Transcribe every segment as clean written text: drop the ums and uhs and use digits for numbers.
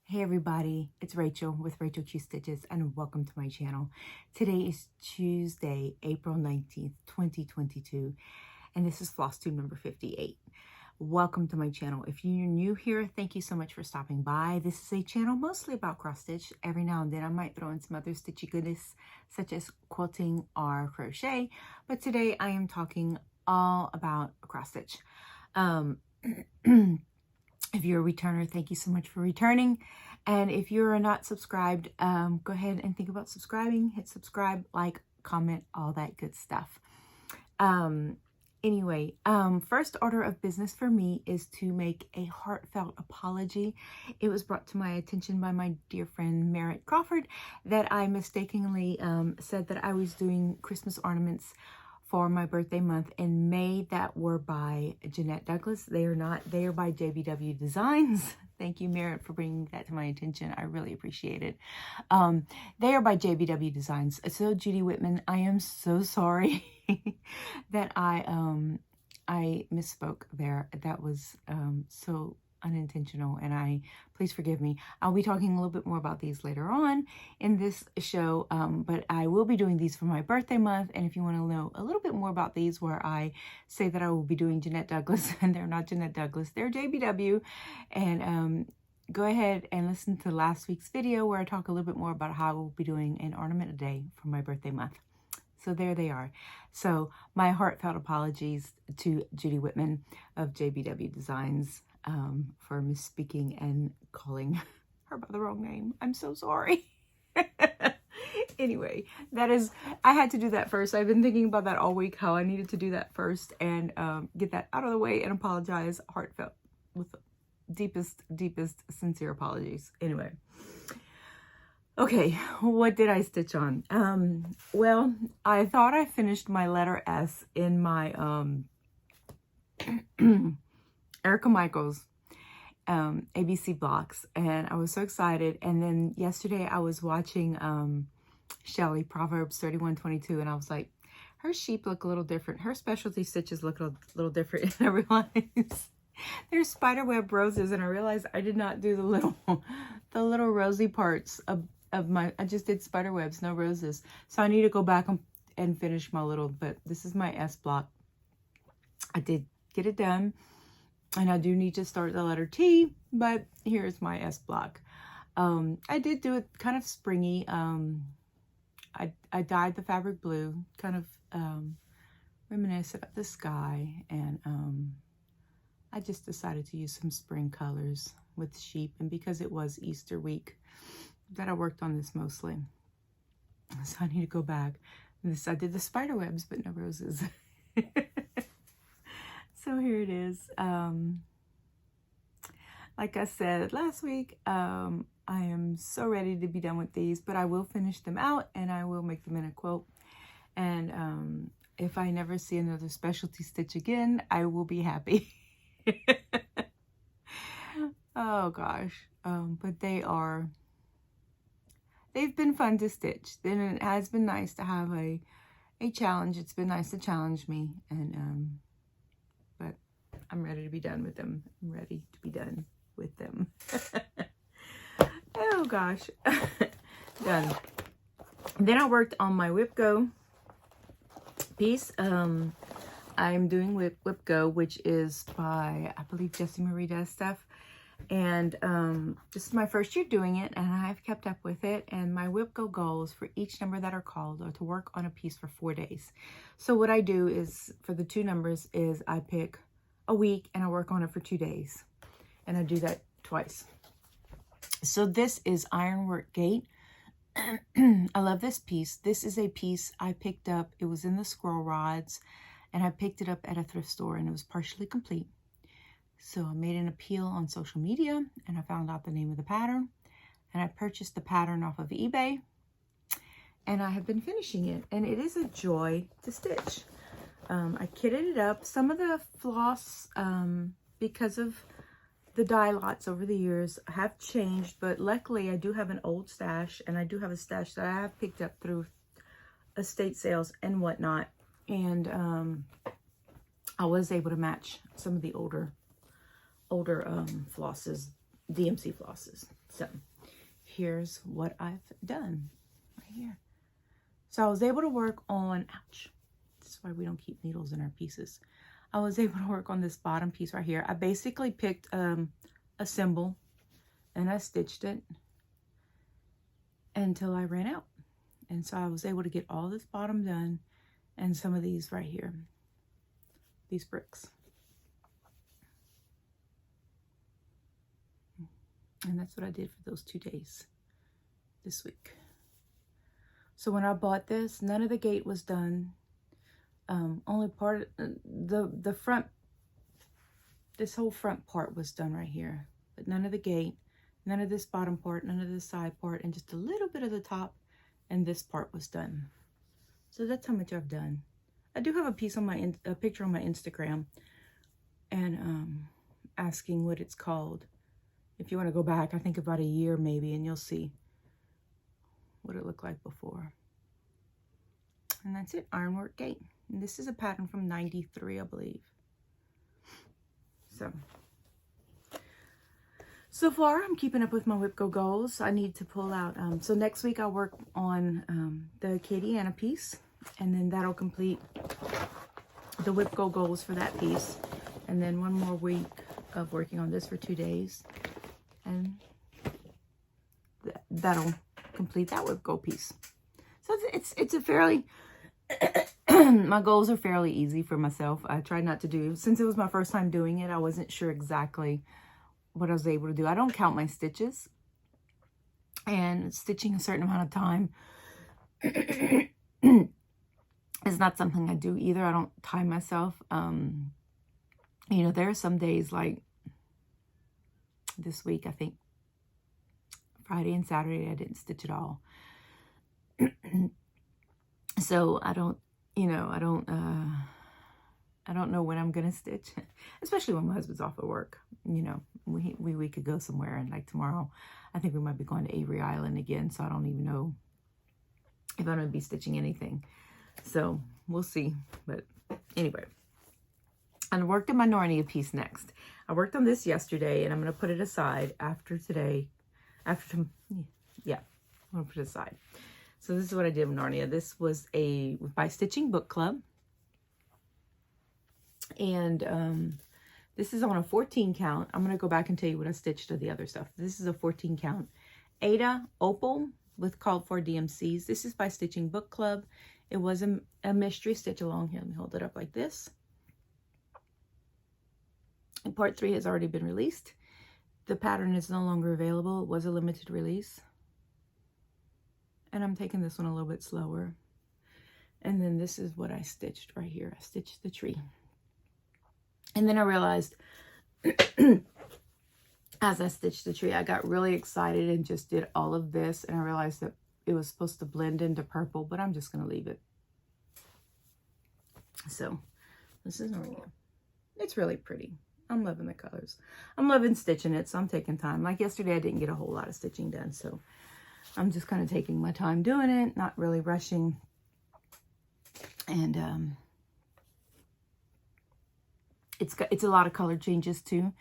Hey everybody, it's Rachel with Rachel Q Stitches and welcome to my channel. Today is Tuesday, April 19th, 2022, and this is FlossTube number 58. Welcome to my channel. If you're new here, thank you so much for stopping by. This is a channel mostly about cross stitch. Every now and then I might throw in some other stitchy goodness such as quilting or crochet, but today I am talking all about cross stitch. If you're a returner, thank you so much for returning. And if you're not subscribed, go ahead and think about subscribing. Hit subscribe, like, comment, all that good stuff. Anyway, first order of business for me is to make a heartfelt apology. It was brought to my attention by my dear friend Merritt Crawford that I mistakenly said that I was doing Christmas ornaments for my birthday month in May that were by Jeanette Douglas. They are not. They are by JBW Designs. Thank you, Merritt, for bringing that to my attention. I really appreciate it. They are by JBW Designs. So, Judy Whitman, I am so sorry that I misspoke there. That was so unintentional, and please forgive me. I'll be talking a little bit more about these later on in this show, but I will be doing these for my birthday month. And if you want to know a little bit more about these, where I say that I will be doing Jeanette Douglas, and they're not Jeanette Douglas, they're JBW, and go ahead and listen to last week's video where I talk a little bit more about how I will be doing an ornament a day for my birthday month. So there they are. So my heartfelt apologies to Judy Whitman of JBW Designs for misspeaking and calling her by the wrong name. I'm so sorry. Anyway, I had to do that first. I've been thinking about that all week, how I needed to do that first and get that out of the way and apologize heartfelt with the deepest, sincere apologies. Anyway. Okay, what did I stitch on? Well, I thought I finished my letter S in my Erica Michaels ABC blocks, and I was so excited. And then yesterday I was watching Shelley, Proverbs 31:22, and I was like, her sheep look a little different. Her specialty stitches look a little different. And I realized there's spiderweb roses, and I realized I did not do the little rosy parts of my, I just did spider webs, no roses. So I need to go back and finish my little, but this is my S block. I did get it done, and I do need to start the letter T, but here's my S block. I did do it kind of springy. I dyed the fabric blue, kind of reminiscent of the sky, and I just decided to use some spring colors with sheep, and because it was Easter week that I worked on this mostly, so I need to go back. I did the spider webs, but no roses. So here it is. Like I said last week, I am so ready to be done with these, but I will finish them out and I will make them in a quilt. And if I never see another specialty stitch again, I will be happy. Oh gosh. But they've been fun to stitch. Then it has been nice to have a challenge. It's been nice to challenge me, and but I'm ready to be done with them. I'm ready to be done with them. Oh gosh. Done. Then I worked on my Whip Go piece. I'm doing Whip Go, which is by, I believe, Jessie Marie does stuff. And this is my first year doing it, and I've kept up with it. And my Whip Go goals for each number that are called are to work on a piece for 4 days. So what I do is, for the 2 numbers, is I pick a week and I work on it for 2 days. And I do that twice. So this is Ironwork Gate. I love this piece. This is a piece I picked up. It was in the Squirrel Rods, and I picked it up at a thrift store, and it was partially complete. So I made an appeal on social media, and I found out the name of the pattern, and I purchased the pattern off of eBay, and I have been finishing it, and it is a joy to stitch. I kitted it up. Some of the floss, because of the dye lots over the years, have changed, but luckily I do have an old stash, and I do have a stash that I have picked up through estate sales and whatnot, and I was able to match some of the older flosses, DMC flosses. So here's what I've done right here. So I was able to work on, ouch, this is why we don't keep needles in our pieces. I was able to work on this bottom piece right here. I basically picked a symbol and I stitched it until I ran out. And so I was able to get all this bottom done and some of these right here, these bricks. And that's what I did for those 2 days this week. So when I bought this, none of the gate was done. Only part of the front, this whole front part was done right here, but none of the gate, none of this bottom part, none of this side part, and just a little bit of the top, and this part was done. So that's how much I've done. I do have a piece on my, a picture on my Instagram, and asking what it's called. If you want to go back, I think about a year maybe, and you'll see what it looked like before. And that's it, ironwork gate. And this is a pattern from 93, I believe. So far, I'm keeping up with my Whip Go goals. I need to pull out, so next week I'll work on the Acadiana piece, and then that'll complete the Whip Go goals for that piece. And then one more week of working on this for 2 days. And that'll complete that Whip Go piece. So it's a fairly, my goals are fairly easy for myself. I tried not to do, since it was my first time doing it, I wasn't sure exactly what I was able to do. I don't count my stitches, and stitching a certain amount of time is not something I do either. I don't time myself. You know, there are some days like this week, I think Friday and Saturday, I didn't stitch at all. So I don't, you know, I don't know when I'm gonna stitch, especially when my husband's off at work. You know, we could go somewhere, and like tomorrow, I think we might be going to Avery Island again, so I don't even know if I'm gonna be stitching anything. So we'll see. But anyway, I worked on my Narnia piece next. I worked on this yesterday, and I'm gonna put it aside after today. Yeah, I'm gonna put it aside. So this is what I did with Narnia. This was a by Stitching Book Club. And this is on a 14 count. I'm going to go back and tell you what I stitched of the other stuff. This is a 14 count. Ada Opal with called for DMCs. This is by Stitching Book Club. It was a mystery stitch along here. Let me hold it up like this. And part 3 has already been released. The pattern is no longer available. It was a limited release. And I'm taking this one a little bit slower. And then this is what I stitched right here. I stitched the tree. And then I realized as I stitched the tree, I got really excited and just did all of this. And I realized that it was supposed to blend into purple, but I'm just going to leave it. So this is Narnia. It's really pretty. I'm loving the colors. I'm loving stitching it, so I'm taking time. Like yesterday, I didn't get a whole lot of stitching done, so I'm just kind of taking my time doing it, not really rushing. And it's a lot of color changes too.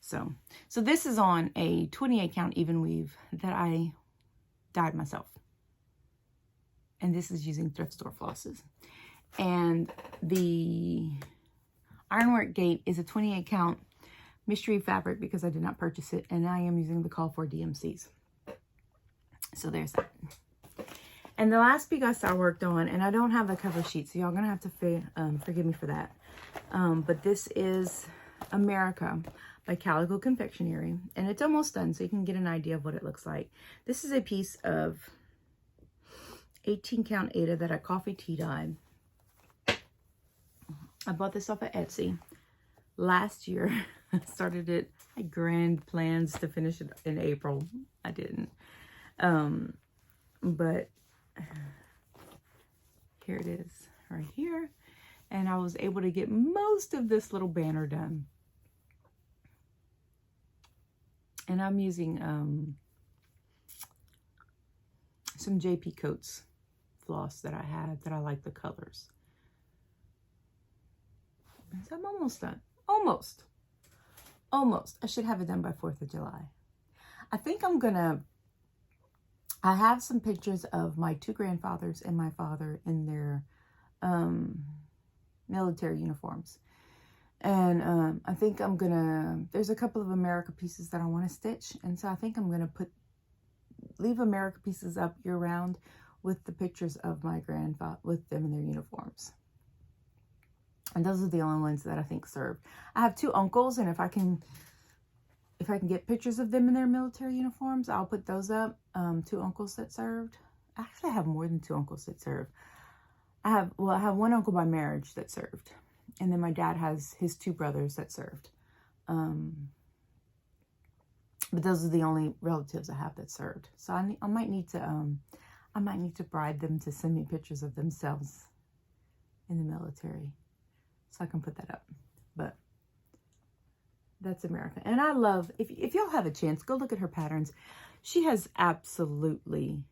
So this is on a 28 count even weave that I dyed myself. And this is using thrift store flosses. And the ironwork gate is a 28 count mystery fabric because I did not purchase it. And I am using the call for DMCs. So there's that. And the last piece I worked on, and I don't have the cover sheet, so y'all gonna have to forgive me for that. But this is America by Calico Confectionery, and it's almost done, so you can get an idea of what it looks like. This is a piece of 18 count Ada that I coffee tea dyed. I bought this off of Etsy last year. I started it. I had grand plans to finish it in April. I didn't. But here it is right here. And I was able to get most of this little banner done. And I'm using some JP Coats floss that I had that I like the colors. So I'm almost done. Almost. I should have it done by 4th of July. I think I'm gonna, I have some pictures of my two grandfathers and my father in their military uniforms. And I think I'm gonna, there's a couple of America pieces that I want to stitch. And so I think I'm gonna leave America pieces up year round with the pictures of my grandfather, with them in their uniforms. And those are the only ones that I think serve. I have two uncles, and if I can get pictures of them in their military uniforms, I'll put those up. Two uncles that served. Actually, I have more than two uncles that serve. I have one uncle by marriage that served. And then my dad has his two brothers that served. But those are the only relatives I have that served. So I might need to bribe them to send me pictures of themselves in the military, so I can put that up. But that's America. And I love, if y'all have a chance, go look at her patterns. She has absolutely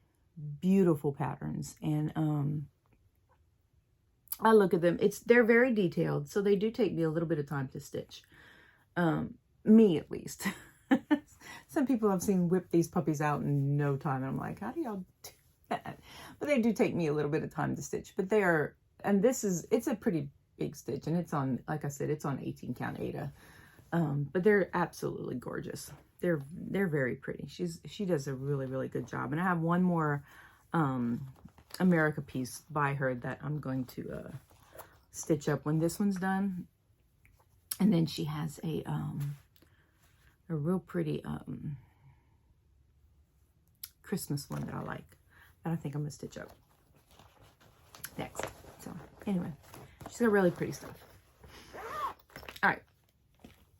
beautiful patterns. And I look at them. They're very detailed, so they do take me a little bit of time to stitch. Me, at least. Some people I've seen whip these puppies out in no time, and I'm like, how do y'all do that? But they do take me a little bit of time to stitch. But they are, and it's a pretty big stitch, and it's on, like I said, it's on 18 count Aida. But they're absolutely gorgeous. They're very pretty. She does a really, really good job. And I have one more America piece by her that I'm going to stitch up when this one's done. And then she has a real pretty Christmas one that I like, that I think I'm gonna stitch up next. So anyway, she's got really pretty stuff. All right,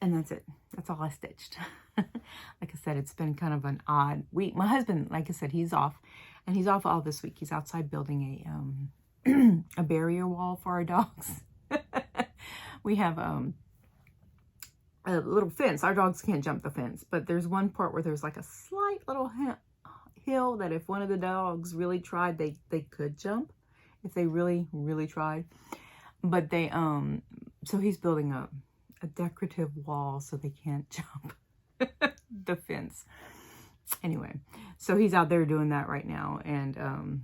and that's it. That's all I stitched. Like I said, it's been kind of an odd week. My husband, like I said, he's off, and he's off all this week. He's outside building a barrier wall for our dogs. We have a little fence. Our dogs can't jump the fence, but there's one part where there's like a slight little hill that if one of the dogs really tried, they could jump if they really, really tried. But they, so he's building a decorative wall so they can't jump the fence. Anyway, so he's out there doing that right now. And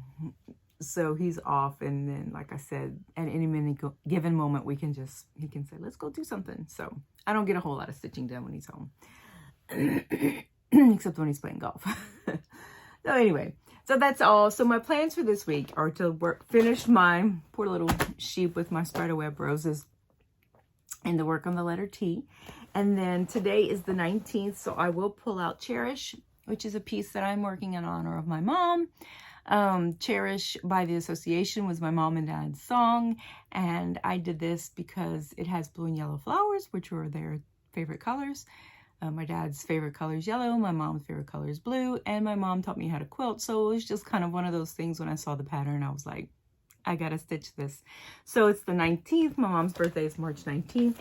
so he's off. And then, like I said, at any given moment, he can say, let's go do something. So I don't get a whole lot of stitching done when he's home, except when he's playing golf. So anyway, so that's all. So my plans for this week are to finish my poor little sheep with my spiderweb roses and to work on the letter T. And then today is the 19th, so I will pull out Cherish, which is a piece that I'm working in honor of my mom. Cherish by the Association was my mom and dad's song, and I did this because it has blue and yellow flowers, which were their favorite colors. My dad's favorite color is yellow, my mom's favorite color is blue, and my mom taught me how to quilt, so it was just kind of one of those things. When I saw the pattern, I was like, I gotta stitch this. So it's the 19th. My mom's birthday is March 19th,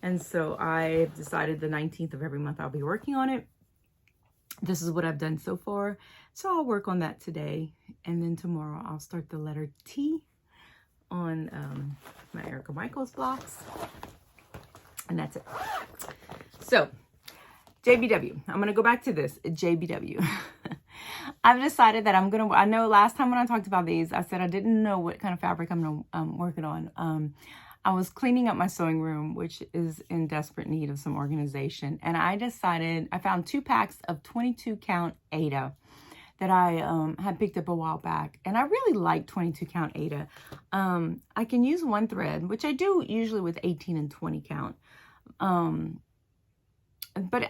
and so I decided the 19th of every month I'll be working on it. This is what I've done so far. So I'll work on that today. And then tomorrow I'll start the letter T on my Erica Michaels blocks. And that's it. So JBW, I'm going to go back to this, JBW. I've decided that I know last time when I talked about these, I said I didn't know what kind of fabric I'm working on. I was cleaning up my sewing room, which is in desperate need of some organization. And I decided, I found 2 packs of 22 count Aida that I had picked up a while back. And I really like 22 count Aida. I can use one thread, which I do usually with 18 and 20 count. But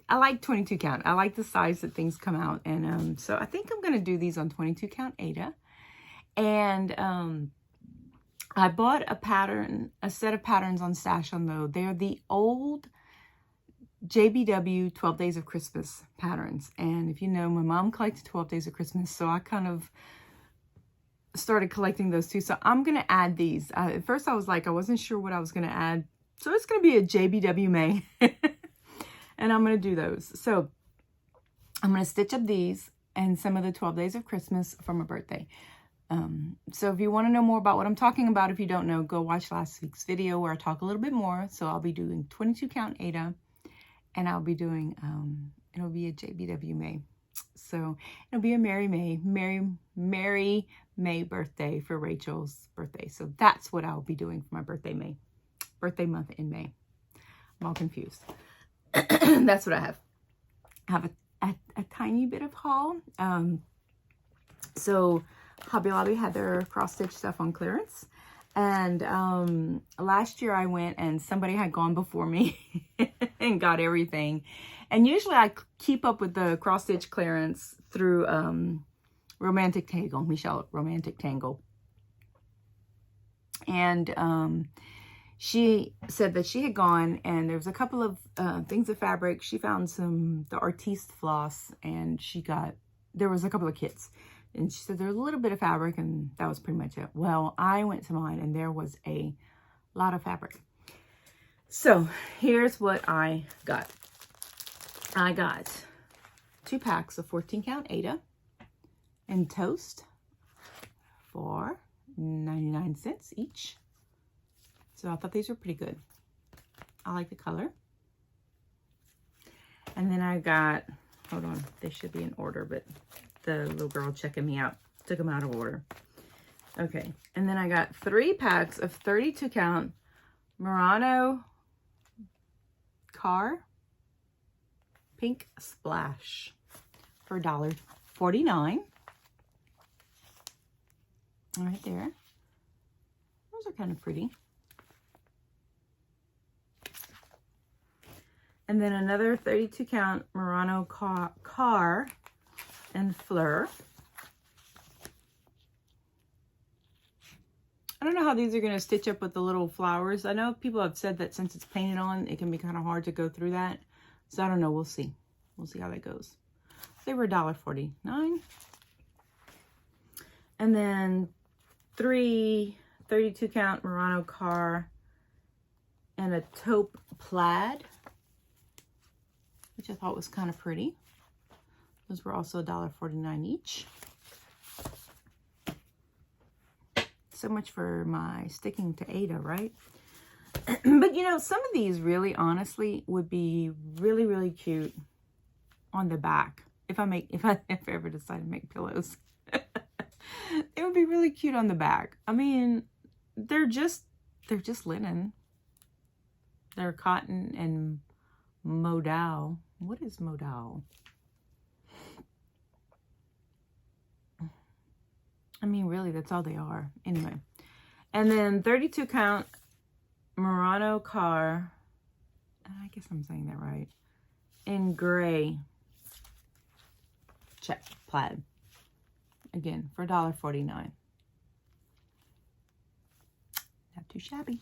I like 22 count. I like the size that things come out. And so I think I'm going to do these on 22 count Aida. And I bought a set of patterns on Stash Unload. They're the old JBW 12 Days of Christmas patterns. And if you know, my mom collected 12 Days of Christmas, so I kind of started collecting those too. So I'm going to add these. At first I was like, I wasn't sure what I was going to add. So it's going to be a JBW May. And I'm going to do those. So I'm going to stitch up these and some of the 12 Days of Christmas for my birthday. So if you want to know more about what I'm talking about, if you don't know, go watch last week's video where I talk a little bit more. So I'll be doing 22 count Aida, and I'll be doing It'll be a JBW May. So it'll be a Merry May birthday for Rachel's birthday. So that's what I'll be doing for my birthday month in May. I'm all confused. That's what I have. I have a tiny bit of haul. So Hobby Lobby had their cross stitch stuff on clearance. And last year I went and somebody had gone before me and got everything. And usually I keep up with the cross stitch clearance through Romantic Tangle, Michelle Romantic Tangle. And she said that she had gone and there was a couple of things of fabric. She found the Artiste floss, and there was a couple of kits. And she said there was a little bit of fabric, and that was pretty much it. Well, I went to mine, and there was a lot of fabric. So here's what I got. I got 2 packs of 14 count Aida and toast for 99 cents each. So I thought these were pretty good. I like the color. And then I got, hold on, they should be in order, but the little girl checking me out took them out of order. Okay, and then I got 3 packs of 32 count Murano Car Pink Splash for $1.49. Right there. Those are kind of pretty. And then another 32 count Murano Car and Fleur. I don't know how these are going to stitch up with the little flowers. I know people have said that since it's painted on, it can be kind of hard to go through that. So I don't know. We'll see. We'll see how that goes. They were $1.49. And then 3 32 count Murano Car and a taupe plaid, which I thought was kind of pretty. Those were also $1.49 each. So much for my sticking to Aida, right? But you know, some of these really honestly would be really, really cute on the back. If I ever decide to make pillows. It would be really cute on the back. I mean, they're just linen. They're cotton and modal. What is modal? I mean, really, that's all they are. Anyway. And then 32 count Murano Car. I guess I'm saying that right. In gray. Check. Plaid. Again, for $1.49. Not too shabby.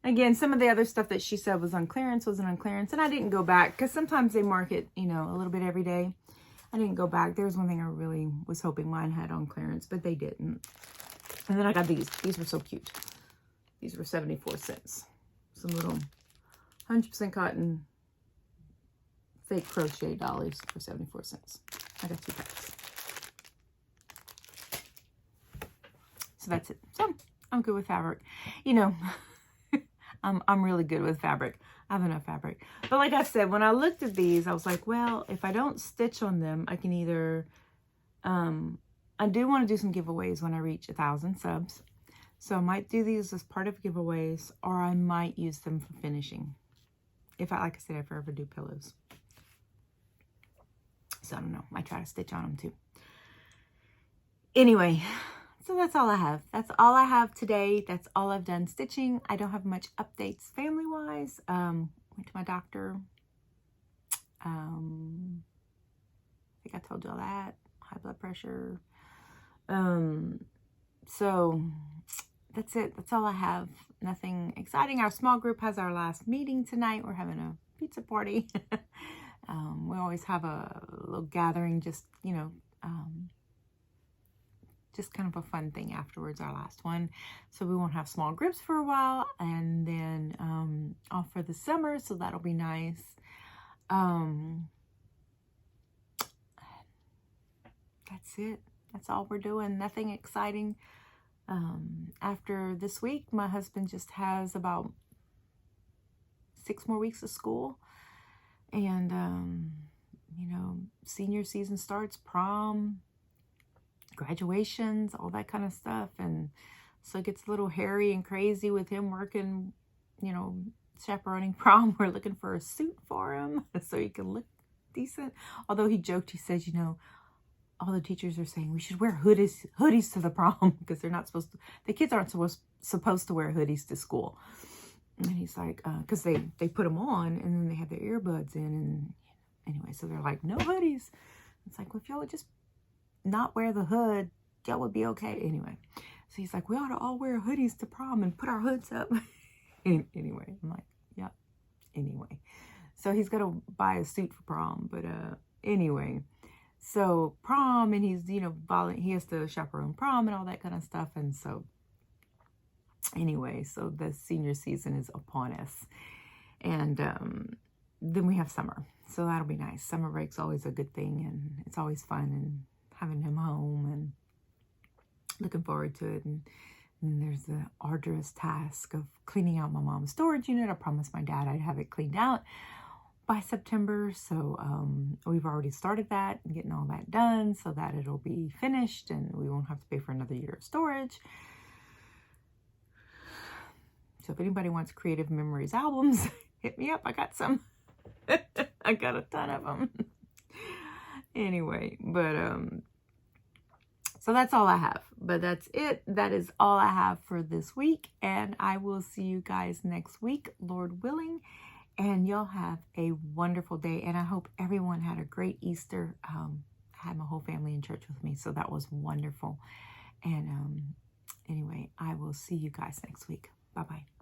Again, some of the other stuff that she said was on clearance wasn't on clearance. And I didn't go back because sometimes they mark it, you know, a little bit every day. I didn't go back. There was one thing I really was hoping mine had on clearance, but they didn't. And then I got these. These were so cute. These were 74 cents. Some little 100% cotton fake crochet dollies for 74 cents. I got 2 packs. So that's it. So I'm good with fabric. You know, I'm really good with fabric. I have enough fabric. But like I said, when I looked at these, I was like, well, if I don't stitch on them, I can either, I do want to do some giveaways when I reach 1,000 subs. So I might do these as part of giveaways, or I might use them for finishing. Like I said, if I ever do pillows. So I don't know. I try to stitch on them too. Anyway, so that's all I have. That's all I have today. That's all I've done stitching. I don't have much updates family-wise. Went to my doctor. I think I told you all that. High blood pressure. So that's it. That's all I have. Nothing exciting. Our small group has our last meeting tonight. We're having a pizza party. We always have a little gathering, just, you know, just kind of a fun thing afterwards, our last one. So we won't have small groups for a while, and then off for the summer, so that'll be nice. That's it. That's all we're doing. Nothing exciting. After this week, my husband just has about 6 more weeks of school. And, you know, senior season starts, prom, graduations, all that kind of stuff. And so it gets a little hairy and crazy with him working, you know, chaperoning prom. We're looking for a suit for him so he can look decent. Although he joked, he says, you know, all the teachers are saying we should wear hoodies to the prom because they're not supposed to, the kids aren't supposed to wear hoodies to school. And he's like, because they put them on and then they have their earbuds in. And anyway, so they're like, no hoodies. It's like, well, if y'all would just not wear the hood, y'all would be okay. Anyway, so he's like, we ought to all wear hoodies to prom and put our hoods up. Anyway, I'm like, yeah, anyway. So he's going to buy a suit for prom. But anyway, so prom, and he's, you know, he has to chaperone prom and all that kind of stuff. And so anyway, so the senior season is upon us. And then we have summer. So that'll be nice. Summer break's always a good thing. And it's always fun and having him home and looking forward to it. And there's the arduous task of cleaning out my mom's storage unit. I promised my dad I'd have it cleaned out by September. So we've already started that and getting all that done so that it'll be finished and we won't have to pay for another year of storage. So if anybody wants Creative Memories albums, hit me up. I got some. I got a ton of them. Anyway, but so that's all I have. But that's it. That is all I have for this week. And I will see you guys next week, Lord willing. And y'all have a wonderful day. And I hope everyone had a great Easter. I had my whole family in church with me, so that was wonderful. And anyway, I will see you guys next week. Bye-bye.